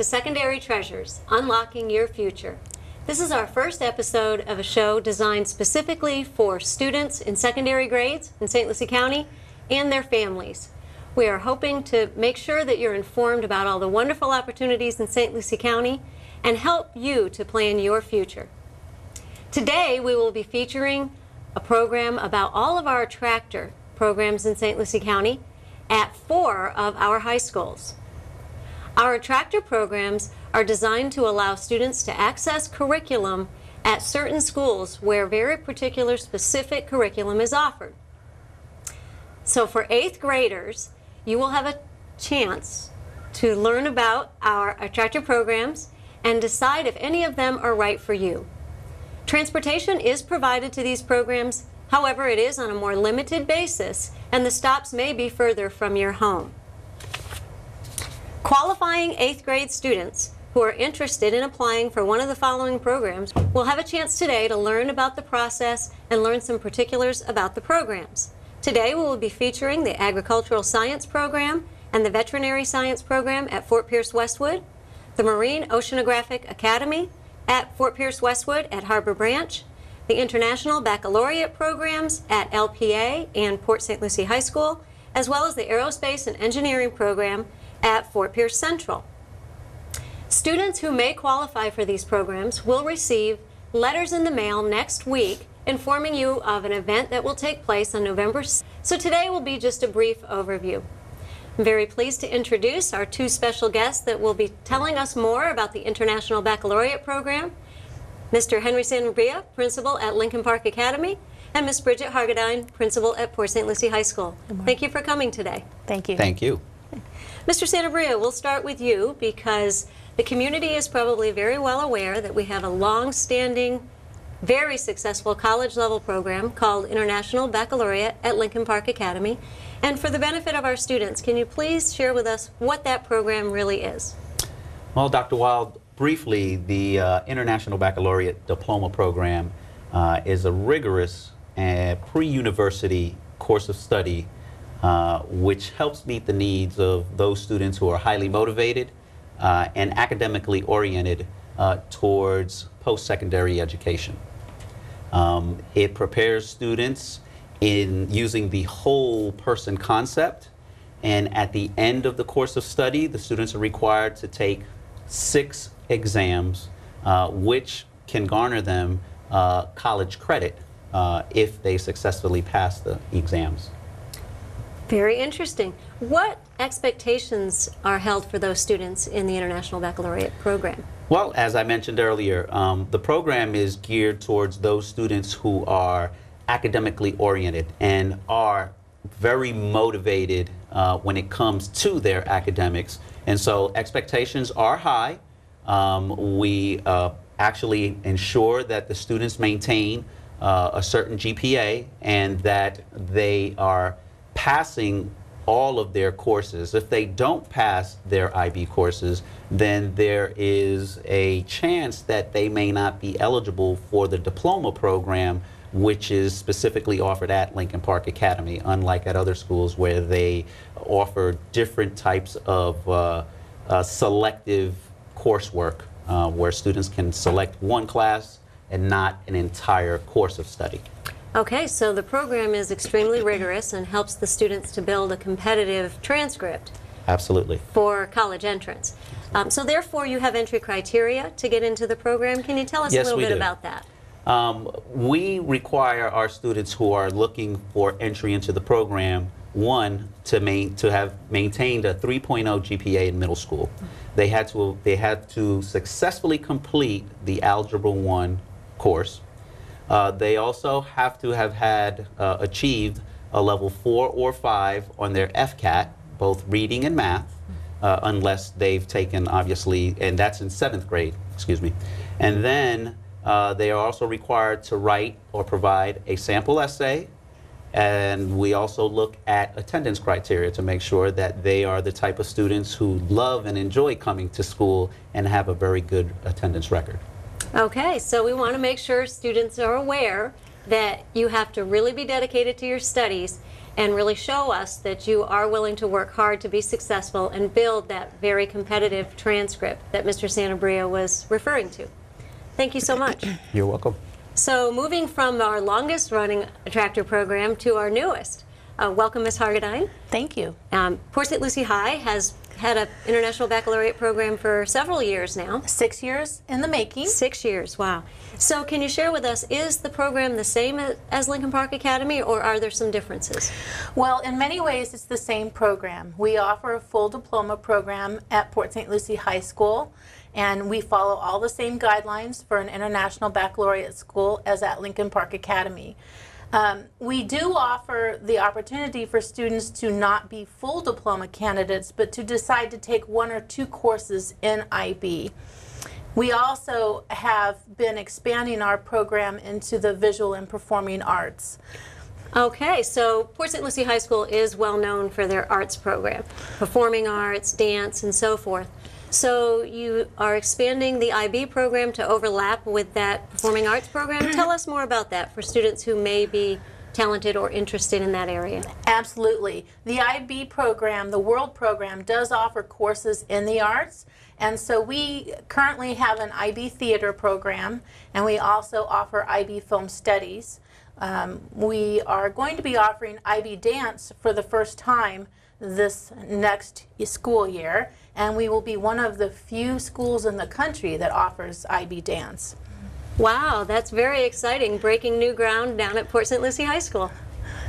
Secondary Treasures, Unlocking Your Future. This is our first episode of a show designed specifically for students in secondary grades in St. Lucie County and their families. We are hoping to make sure that you're informed about all the wonderful opportunities in St. Lucie County and help you to plan your future. Today we will be featuring a program about all of our Attractor programs in St. Lucie County at 4 of our high schools. Our Attractor programs are designed to allow students to access curriculum at certain schools where very particular specific curriculum is offered. So for 8th graders, you will have a chance to learn about our Attractor programs and decide if any of them are right for you. Transportation is provided to these programs, however, it is on a more limited basis, and the stops may be further from your home. Qualifying 8th grade students who are interested in applying for one of the following programs will have a chance today to learn about the process and learn some particulars about the programs. Today we will be featuring the Agricultural Science Program and the Veterinary Science Program at Fort Pierce Westwood, the Marine Oceanographic Academy at Fort Pierce Westwood at Harbor Branch, the International Baccalaureate Programs at LPA and Port St. Lucie High School, as well as the Aerospace and Engineering Program at Fort Pierce Central. Students who may qualify for these programs will receive letters in the mail next week informing you of an event that will take place on November 6th. So today will be just a brief overview. I'm very pleased to introduce our 2 special guests that will be telling us more about the International Baccalaureate Program, Mr. Henry Sanabria, Principal at Lincoln Park Academy, and Ms. Bridget Hargadine, Principal at Port St. Lucie High School. Thank you for coming today. Thank you. Thank you. Mr. Sanabria, we'll start with you because the community is probably very well aware that we have a long-standing, very successful college-level program called International Baccalaureate at Lincoln Park Academy. And for the benefit of our students, can you please share with us what that program really is? Well, Dr. Wild, briefly, the International Baccalaureate Diploma Program is a rigorous pre-university course of study which helps meet the needs of those students who are highly motivated and academically oriented towards post-secondary education. It prepares students in using the whole person concept, and at the end of the course of study, the students are required to take 6 exams, which can garner them college credit if they successfully pass the exams. Very interesting. What expectations are held for those students in the International Baccalaureate program? Well, as I mentioned earlier, the program is geared towards those students who are academically oriented and are very motivated when it comes to their academics. And so expectations are high. We actually ensure that the students maintain a certain GPA and that they are passing all of their courses. If they don't pass their IB courses, then there is a chance that they may not be eligible for the diploma program, which is specifically offered at Lincoln Park Academy, unlike at other schools where they offer different types of selective coursework where students can select one class and not an entire course of study. Okay, so the program is extremely rigorous and helps the students to build a competitive transcript. Absolutely. For college entrance. So therefore you have entry criteria to get into the program. Can you tell us a little bit about that? We require our students who are looking for entry into the program, one, to have maintained a 3.0 GPA in middle school. They had to successfully complete the Algebra 1 course. They also have to have had achieved a level 4 or 5 on their FCAT, both reading and math, unless they've taken, obviously, and that's in 7th grade, excuse me. And then they are also required to write or provide a sample essay, and we also look at attendance criteria to make sure that they are the type of students who love and enjoy coming to school and have a very good attendance record. Okay, so we want to make sure students are aware that you have to really be dedicated to your studies and really show us that you are willing to work hard to be successful and build that very competitive transcript that Mr. Santabria was referring to. Thank you so much. You're welcome. So moving from our longest running Attractor program to our newest. Welcome, Ms. Hargadine. Thank you. Port St. Lucie High has had an International Baccalaureate program for several years now. 6 years in the making. 6 years, wow. So can you share with us, is the program the same as Lincoln Park Academy, or are there some differences? Well, in many ways, it's the same program. We offer a full diploma program at Port St. Lucie High School, and we follow all the same guidelines for an International Baccalaureate school as at Lincoln Park Academy. We do offer the opportunity for students to not be full diploma candidates, but to decide to take 1 or 2 courses in IB. We also have been expanding our program into the visual and performing arts. Okay, so Port St. Lucie High School is well known for their arts program, performing arts, dance, and so forth. So you are expanding the IB program to overlap with that performing arts program. Tell us more about that for students who may be talented or interested in that area. Absolutely. The IB program, the World program, does offer courses in the arts, and so we currently have an IB theater program, and we also offer IB film studies. We are going to be offering IB dance for the first time this next school year, and we will be one of the few schools in the country that offers IB dance. Wow, that's very exciting, breaking new ground down at Port St. Lucie High School.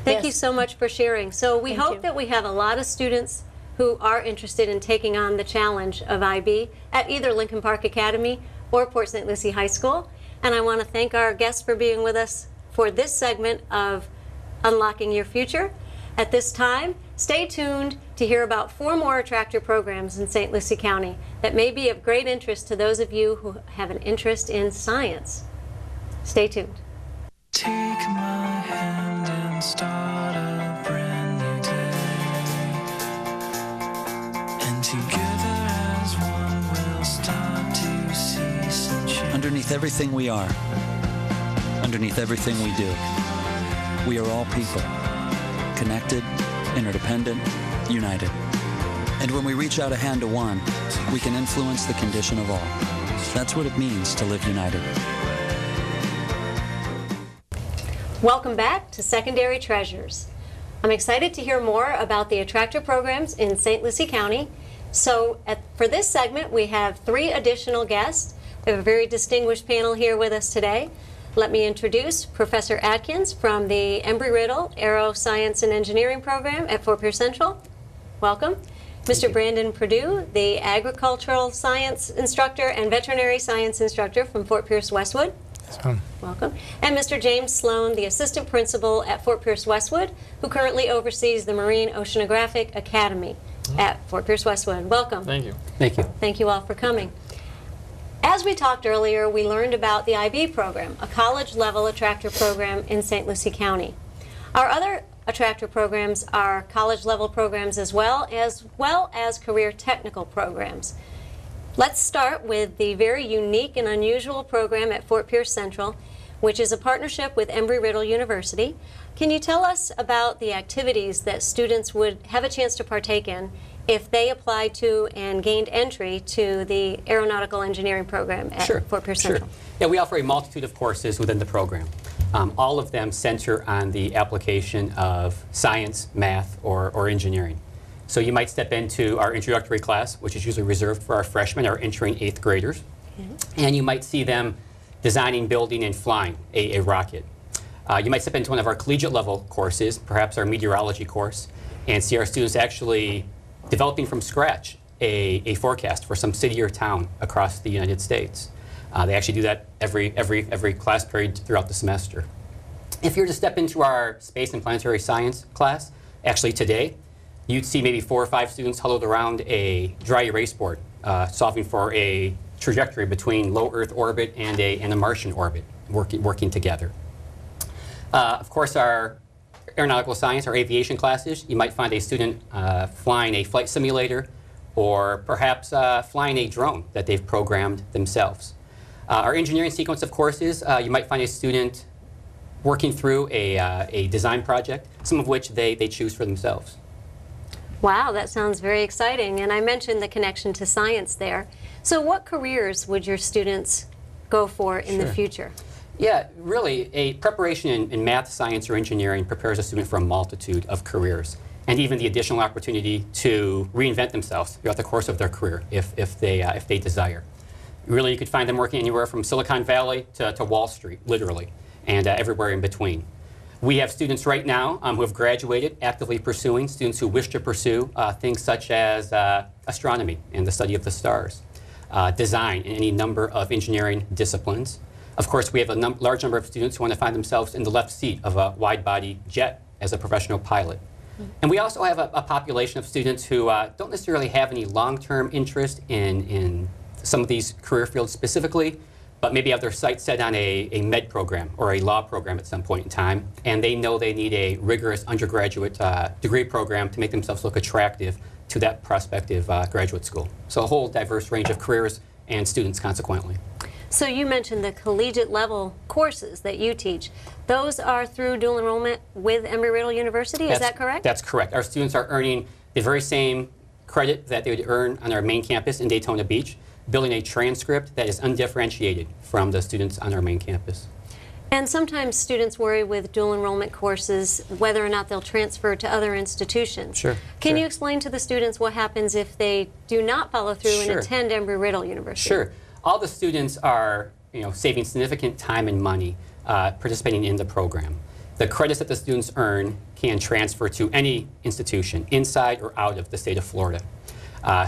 Thank you so much for sharing. So we hope that we have a lot of students who are interested in taking on the challenge of IB at either Lincoln Park Academy or Port St. Lucie High School. And I want to thank our guests for being with us for this segment of Unlocking Your Future. At this time, stay tuned to hear about 4 more Attractor programs in St. Lucie County that may be of great interest to those of you who have an interest in science. Stay tuned. Take my hand and start a brand new day, and together as one we'll start to see some change. Underneath everything we are, underneath everything we do, we are all people, connected, interdependent, united. And when we reach out a hand to one, we can influence the condition of all. That's what it means to live united. Welcome back to Secondary Treasures. I'm excited to hear more about the Attractor programs in St. Lucie County. So for this segment, we have 3 additional guests. We have a very distinguished panel here with us today. Let me introduce Professor Atkins from the Embry-Riddle Aero Science and Engineering Program at Fort Pierce Central. Welcome. Mr. Brandon Perdue, the Agricultural Science Instructor and Veterinary Science Instructor from Fort Pierce Westwood. Welcome. And Mr. James Sloan, the Assistant Principal at Fort Pierce Westwood, who currently oversees the Marine Oceanographic Academy at Fort Pierce Westwood. Welcome. Thank you. Thank you. Thank you all for coming. As we talked earlier, we learned about the IB program, a college-level attractor program in St. Lucie County. Our other attractor programs are college-level programs as well as career technical programs. Let's start with the very unique and unusual program at Fort Pierce Central, which is a partnership with Embry-Riddle University. Can you tell us about the activities that students would have a chance to partake in if they applied to and gained entry to the aeronautical engineering program at Fort Pierce Central? Yeah, we offer a multitude of courses within the program. All of them center on the application of science, math, or engineering. So you might step into our introductory class, which is usually reserved for our freshmen, our entering 8th graders, and you might see them designing, building, and flying a rocket. You might step into one of our collegiate level courses, perhaps our meteorology course, and see our students actually developing from scratch a forecast for some city or town across the United States. They actually do that every class period throughout the semester. If you were to step into our space and planetary science class, actually today, you'd see maybe 4 or 5 students huddled around a dry erase board, solving for a trajectory between low Earth orbit and a Martian orbit, working together. Of course, our aeronautical science, our aviation classes, you might find a student flying a flight simulator or perhaps flying a drone that they've programmed themselves. Our engineering sequence of courses, you might find a student working through a design project, some of which they choose for themselves. Wow, that sounds very exciting. And I mentioned the connection to science there. So what careers would your students go for in the Sure. future? Yeah, really, a preparation in math, science, or engineering prepares a student for a multitude of careers, and even the additional opportunity to reinvent themselves throughout the course of their career if they desire. Really, you could find them working anywhere from Silicon Valley to Wall Street, literally, and everywhere in between. We have students right now who have graduated, actively pursuing, students who wish to pursue things such as astronomy and the study of the stars, design in any number of engineering disciplines. Of course, we have a large number of students who want to find themselves in the left seat of a wide-body jet as a professional pilot. And we also have a population of students who don't necessarily have any long-term interest in some of these career fields specifically, but maybe have their sights set on a med program or a law program at some point in time, and they know they need a rigorous undergraduate degree program to make themselves look attractive to that prospective graduate school. So a whole diverse range of careers and students consequently. So you mentioned the collegiate level courses that you teach. Those are through dual enrollment with Embry-Riddle University, is that correct? That's correct. Our students are earning the very same credit that they would earn on our main campus in Daytona Beach, building a transcript that is undifferentiated from the students on our main campus. And sometimes students worry with dual enrollment courses whether or not they'll transfer to other institutions. Sure. Can sure. you explain to the students what happens if they do not follow through Sure. and attend Embry-Riddle University? Sure. All the students are, saving significant time and money participating in the program. The credits that the students earn can transfer to any institution inside or out of the state of Florida.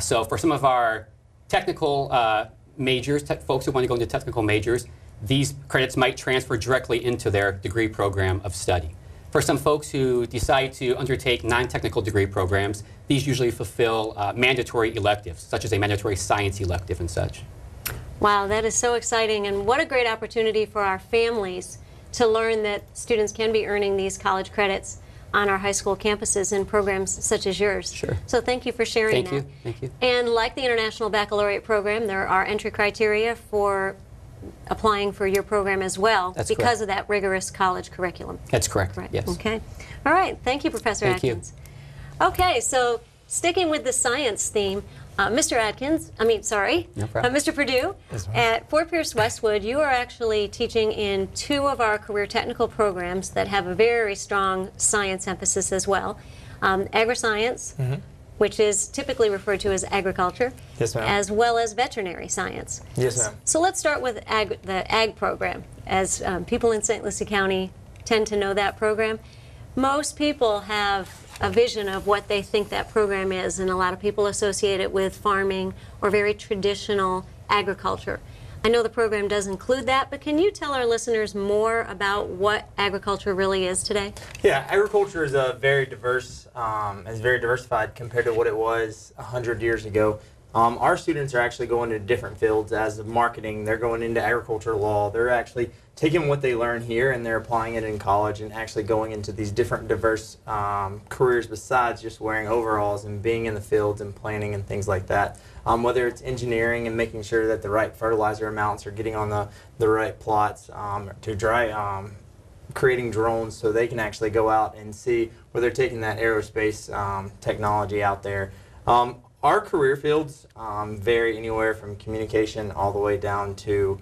So for some of our technical majors, folks who want to go into technical majors, these credits might transfer directly into their degree program of study. For some folks who decide to undertake non-technical degree programs, these usually fulfill mandatory electives, such as a mandatory science elective and such. Wow, that is so exciting, and what a great opportunity for our families to learn that students can be earning these college credits on our high school campuses in programs such as yours. Sure. So thank you for sharing that. Thank you. And like the International Baccalaureate program, there are entry criteria for applying for your program as well. That's because correct. of that rigorous college curriculum. That's correct, Correct. yes. Okay. All right. Thank you, Professor Thank you. Atkins. Okay, so sticking with the science theme, Mr. No problem. Mr. Perdue, at Fort Pierce Westwood, you are actually teaching in two of our career technical programs that have a very strong science emphasis as well. Agri-science, which is typically referred to as agriculture, Yes, ma'am. as well as veterinary science. Yes, ma'am. So let's start with the ag program, as people in St. Lucie County tend to know that program. Most people have a vision of what they think that program is, and a lot of people associate it with farming or very traditional agriculture. I know the program does include that, but can you tell our listeners more about what agriculture really is today? Yeah, agriculture is a very diverse, is very diversified compared to what it was 100 years ago. Our students are actually going into different fields as of marketing. They're going into agriculture law. They're actually taking what they learn here and they're applying it in college and actually going into these different diverse careers besides just wearing overalls and being in the fields and planting and things like that. Whether it's engineering and making sure that the right fertilizer amounts are getting on the right plots, to dry, creating drones so they can actually go out and see where they're taking that aerospace technology out there. Our career fields vary anywhere from communication all the way down to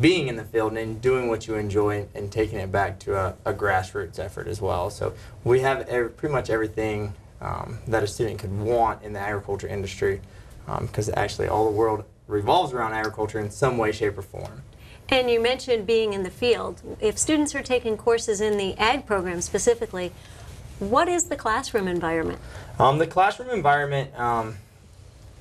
being in the field and doing what you enjoy and taking it back to a grassroots effort as well. So we have pretty much everything that a student could want in the agriculture industry, because actually all the world revolves around agriculture in some way, shape, or form. And you mentioned being in the field. If students are taking courses in the ag program specifically, what is the classroom environment? The classroom environment,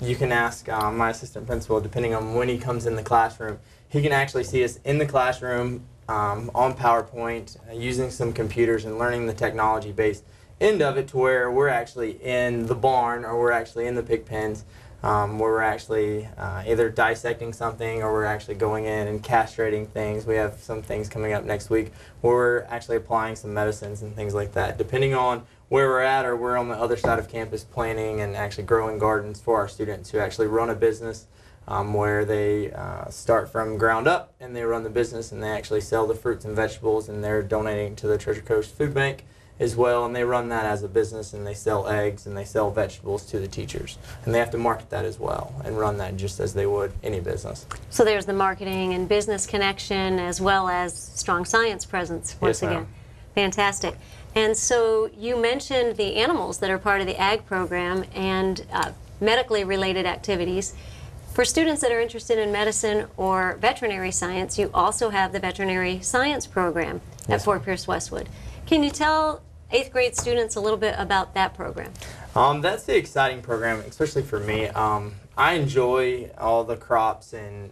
you can ask my assistant principal, depending on when he comes in the classroom. He can actually see us in the classroom on PowerPoint, using some computers and learning the technology-based end of it to where we're actually in the barn or we're actually in the pig pens, where we're actually either dissecting something or we're actually going in and castrating things. We have some things coming up next week where we're actually applying some medicines and things like that. Depending on where we're at, or we're on the other side of campus planning and actually growing gardens for our students who actually run a business where they start from ground up and they run the business and they actually sell the fruits and vegetables, and they're donating to the Treasure Coast Food Bank as well, and they run that as a business, and they sell eggs and they sell vegetables to the teachers, and they have to market that as well and run that just as they would any business. So there's the marketing and business connection as well as strong science presence once Yes, again. ma'am. Fantastic. And so you mentioned the animals that are part of the ag program and medically related activities. For students that are interested in medicine or veterinary science, you also have the veterinary science program at Yes, Fort ma'am. Pierce Westwood. Can you tell 8th grade students a little bit about that program? That's the exciting program, especially for me. I enjoy all the crops and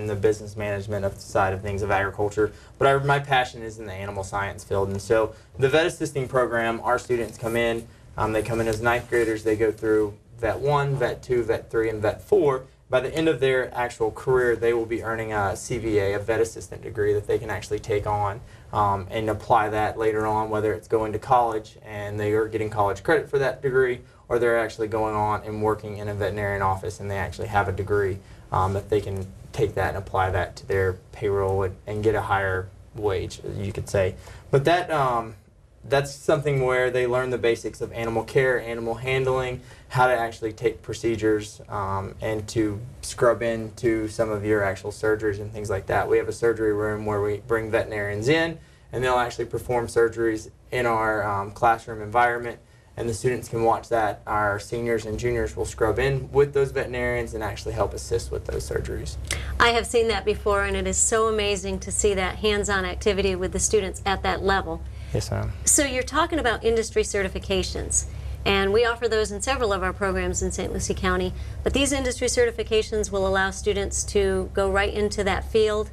the business management of the side of things of agriculture, but my passion is in the animal science field. And so the vet assisting program, our students come in, they come in as 9th graders, they go through Vet 1, Vet 2, Vet 3, and Vet 4. By the end of their actual career, they will be earning a CVA, a vet assistant degree that they can actually take on and apply that later on, whether it's going to college and they are getting college credit for that degree, or they're actually going on and working in a veterinarian office and they actually have a degree that they can take that and apply that to their payroll and get a higher wage, you could say. But that's something where they learn the basics of animal care, animal handling, how to actually take procedures, and to scrub into some of your actual surgeries and things like that. We have a surgery room where we bring veterinarians in, and they'll actually perform surgeries in our classroom environment, and the students can watch that. Our seniors and juniors will scrub in with those veterinarians and actually help assist with those surgeries. I have seen that before, and it is so amazing to see that hands-on activity with the students at that level. Yes, ma'am. So you're talking about industry certifications, and we offer those in several of our programs in St. Lucie County, but these industry certifications will allow students to go right into that field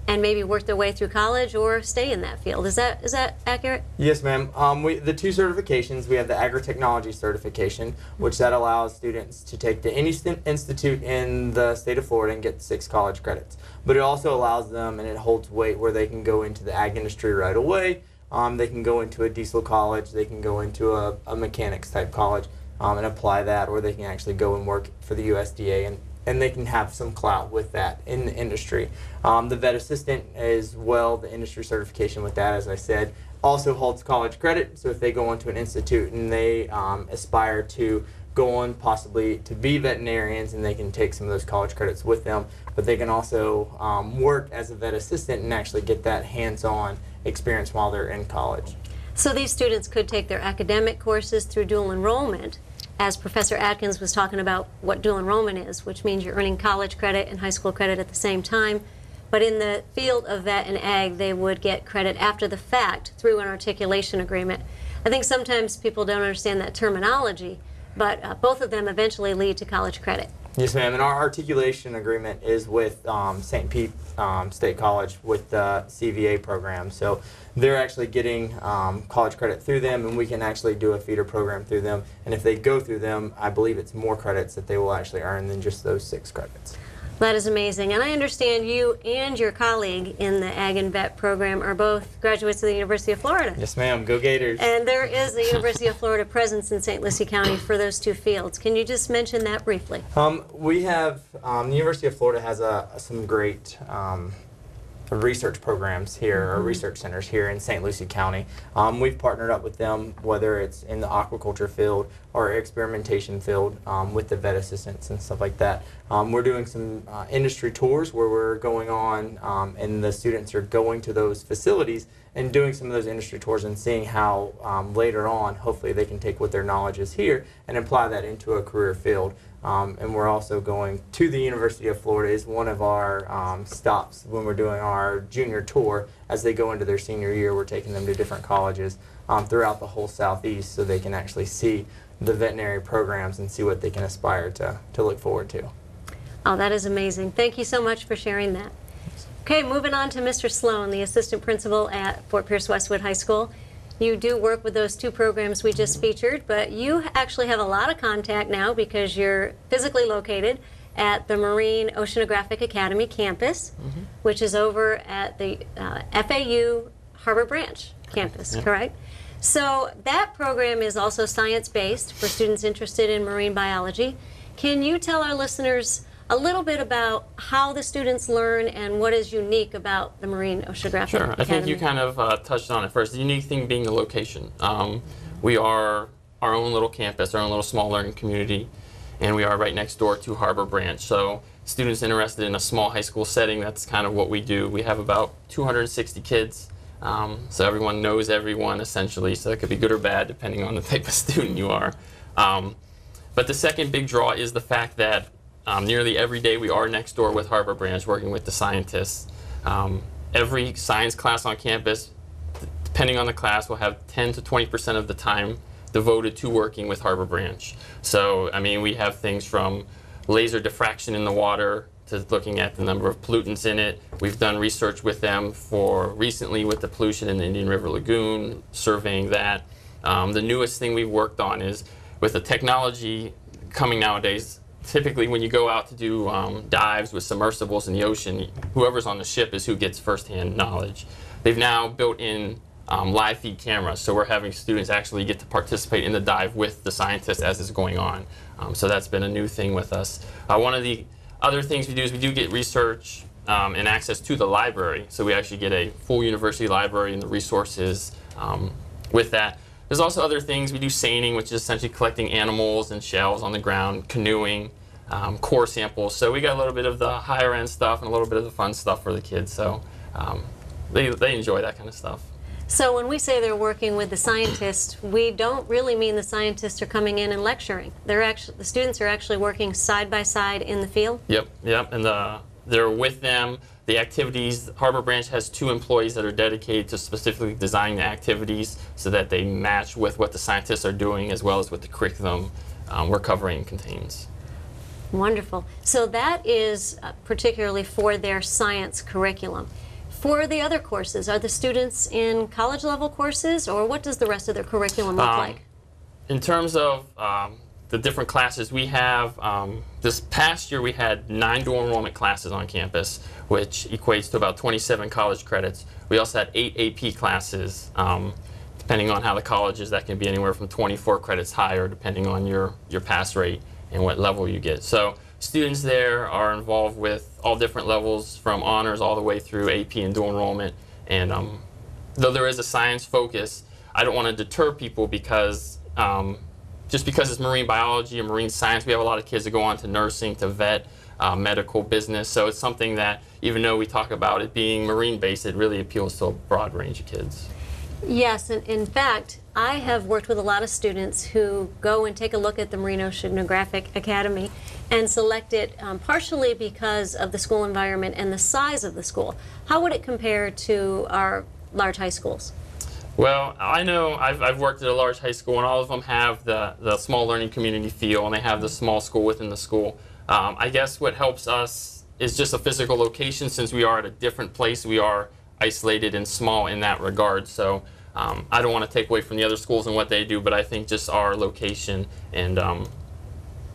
and maybe work their way through college or stay in that field. Is that accurate? Yes, ma'am. The two certifications, we have the agri-technology certification, which that allows students to take to any institute in the state of Florida and get 6 college credits. But it also allows them, and it holds weight, where they can go into the ag industry right away. They can go into a diesel college, they can go into a mechanics type college and apply that, or they can actually go and work for the USDA and they can have some clout with that in the industry. The vet assistant as well, the industry certification with that, as I said, also holds college credit. So if they go into an institute and they aspire to go on possibly to be veterinarians, and they can take some of those college credits with them, but they can also work as a vet assistant and actually get that hands-on experience while they're in college. So these students could take their academic courses through dual enrollment, as Professor Atkins was talking about what dual enrollment is, which means you're earning college credit and high school credit at the same time. But in the field of vet and ag, they would get credit after the fact through an articulation agreement. I think sometimes people don't understand that terminology, but both of them eventually lead to college credit. Yes, ma'am. And our articulation agreement is with St. Pete State College with the CVA program. So they're actually getting college credit through them, and we can actually do a feeder program through them. And if they go through them, I believe it's more credits that they will actually earn than just those 6 credits. That is amazing. And I understand you and your colleague in the Ag and Vet program are both graduates of the University of Florida. Yes, ma'am. Go Gators. And there is a University of Florida presence in St. Lucie County for those 2 fields. Can you just mention that briefly? We have, the University of Florida has some great research programs here, or research centers here in St. Lucie County. We've partnered up with them, whether it's in the aquaculture field or experimentation field with the vet assistants and stuff like that. We're doing some industry tours where we're going on and the students are going to those facilities and doing some of those industry tours and seeing how later on, hopefully they can take what their knowledge is here and apply that into a career field. And we're also going to the University of Florida is one of our stops when we're doing our junior tour. As they go into their senior year, we're taking them to different colleges throughout the whole Southeast so they can actually see the veterinary programs and see what they can aspire to look forward to. Oh, that is amazing. Thank you so much for sharing that. Okay, moving on to Mr. Sloan, the assistant principal at Fort Pierce Westwood High School. You do work with those 2 programs we just featured, but you actually have a lot of contact now because you're physically located at the Marine Oceanographic Academy campus, which is over at the FAU Harbor Branch campus, correct? So that program is also science-based for students interested in marine biology. Can you tell our listeners a little bit about how the students learn and what is unique about the Marine Oceanographic Sure. Academy. I think you kind of touched on it first. The unique thing being the location. We are our own little campus, our own little small learning community, and we are right next door to Harbor Branch. So students interested in a small high school setting, that's kind of what we do. We have about 260 kids, so everyone knows everyone essentially, so that could be good or bad depending on the type of student you are. But the second big draw is the fact that nearly every day we are next door with Harbor Branch working with the scientists. Every science class on campus, depending on the class, will have 10 to 20% of the time devoted to working with Harbor Branch. So, I mean, we have things from laser diffraction in the water to looking at the number of pollutants in it. We've done research with them for recently with the pollution in the Indian River Lagoon, surveying that. The newest thing we've worked on is with the technology coming nowadays. Typically, when you go out to do dives with submersibles in the ocean, whoever's on the ship is who gets firsthand knowledge. They've now built in live feed cameras, so we're having students actually get to participate in the dive with the scientists as it's going on. So that's been a new thing with us. One of the other things we do is we do get research and access to the library, so we actually get a full university library and the resources with that. There's also other things. We do seining, which is essentially collecting animals and shells on the ground, canoeing, core samples. So we got a little bit of the higher end stuff and a little bit of the fun stuff for the kids. So they enjoy that kind of stuff. So when we say they're working with the scientists, we don't really mean the scientists are coming in and lecturing. The students are actually working side by side in the field? Yep, and they're with them. The activities, Harbor Branch has 2 employees that are dedicated to specifically designing the activities so that they match with what the scientists are doing as well as what the curriculum we're covering contains. Wonderful. So that is particularly for their science curriculum. For the other courses, are the students in college level courses, or what does the rest of their curriculum look like? In terms of the different classes we have, this past year we had 9 dual enrollment classes on campus, which equates to about 27 college credits. We also had 8 AP classes. Depending on how the college is, that can be anywhere from 24 credits higher, depending on your pass rate and what level you get. So students there are involved with all different levels, from honors all the way through AP and dual enrollment. And though there is a science focus, I don't want to deter people because just because it's marine biology and marine science, we have a lot of kids that go on to nursing, to vet, medical, business. So it's something that, even though we talk about it being marine-based, it really appeals to a broad range of kids. Yes, and in fact, I have worked with a lot of students who go and take a look at the Marine Oceanographic Academy and select it partially because of the school environment and the size of the school. How would it compare to our large high schools? Well, I know I've worked at a large high school, and all of them have the small learning community feel, and they have the small school within the school. I guess what helps us is just a physical location. Since we are at a different place, we are isolated and small in that regard. So I don't want to take away from the other schools and what they do, but I think just our location and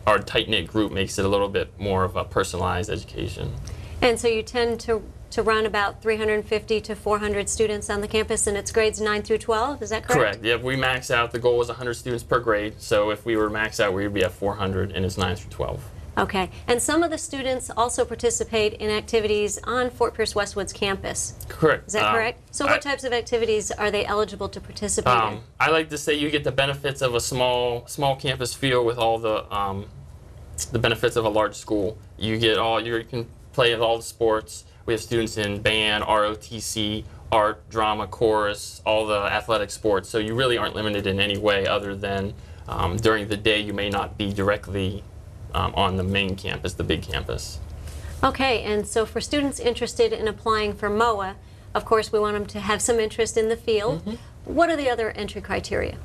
our tight-knit group makes it a little bit more of a personalized education. And so you tend to run about 350 to 400 students on the campus, and it's grades 9 through 12, is that correct? Correct. Yeah, we max out. The goal was 100 students per grade, so if we were max out, we would be at 400, and it's 9 through 12. Okay, and some of the students also participate in activities on Fort Pierce Westwood's campus. Correct. Is that correct? So what types of activities are they eligible to participate in? I like to say you get the benefits of a small campus feel with all the benefits of a large school. You can play with all the sports. We have students in band, ROTC, art, drama, chorus, all the athletic sports. So you really aren't limited in any way other than during the day you may not be directly on the main campus, the big campus. Okay, and so for students interested in applying for MOA, of course we want them to have some interest in the field. Mm-hmm. What are the other entry criteria?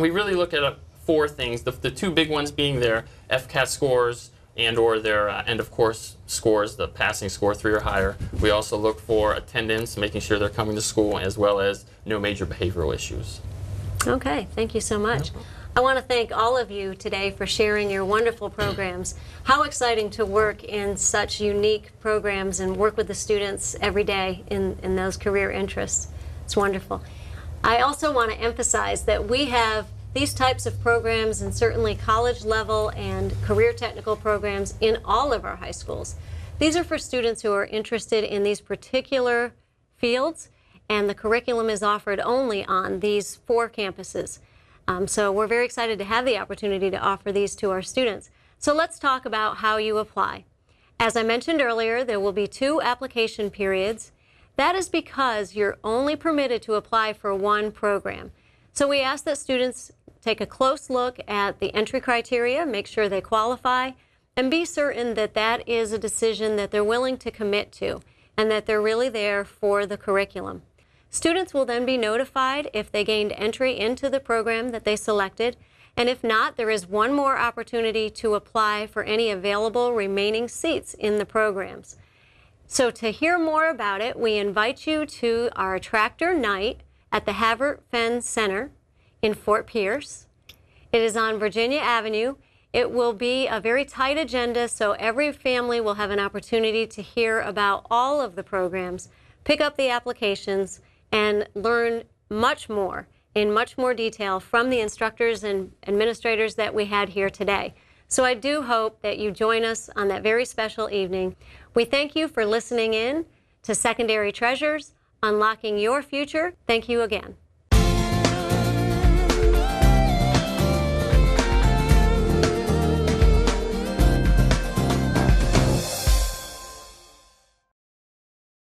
We really look at 4 things. The 2 big ones being their FCAT scores and or their end of course scores, the passing score 3 or higher. We also look for attendance, making sure they're coming to school, as well as no major behavioral issues. Okay, thank you so much. I want to thank all of you today for sharing your wonderful programs. How exciting to work in such unique programs and work with the students every day in those career interests. It's wonderful. I also want to emphasize that we have these types of programs, and certainly college level and career technical programs in all of our high schools. These are for students who are interested in these particular fields, and the curriculum is offered only on these 4 campuses. So we're very excited to have the opportunity to offer these to our students. So let's talk about how you apply. As I mentioned earlier, there will be 2 application periods. That is because you're only permitted to apply for 1 program. So we ask that students take a close look at the entry criteria, make sure they qualify, and be certain that that is a decision that they're willing to commit to and that they're really there for the curriculum. Students will then be notified if they gained entry into the program that they selected, and if not, there is 1 more opportunity to apply for any available remaining seats in the programs. So to hear more about it, we invite you to our Attractor Night at the Havert-Fenn Center in Fort Pierce. It is on Virginia Avenue. It will be a very tight agenda, so every family will have an opportunity to hear about all of the programs, pick up the applications, and learn much more in much more detail from the instructors and administrators that we had here today. So I do hope that you join us on that very special evening. We thank you for listening in to Secondary Treasures, Unlocking Your Future. Thank you again.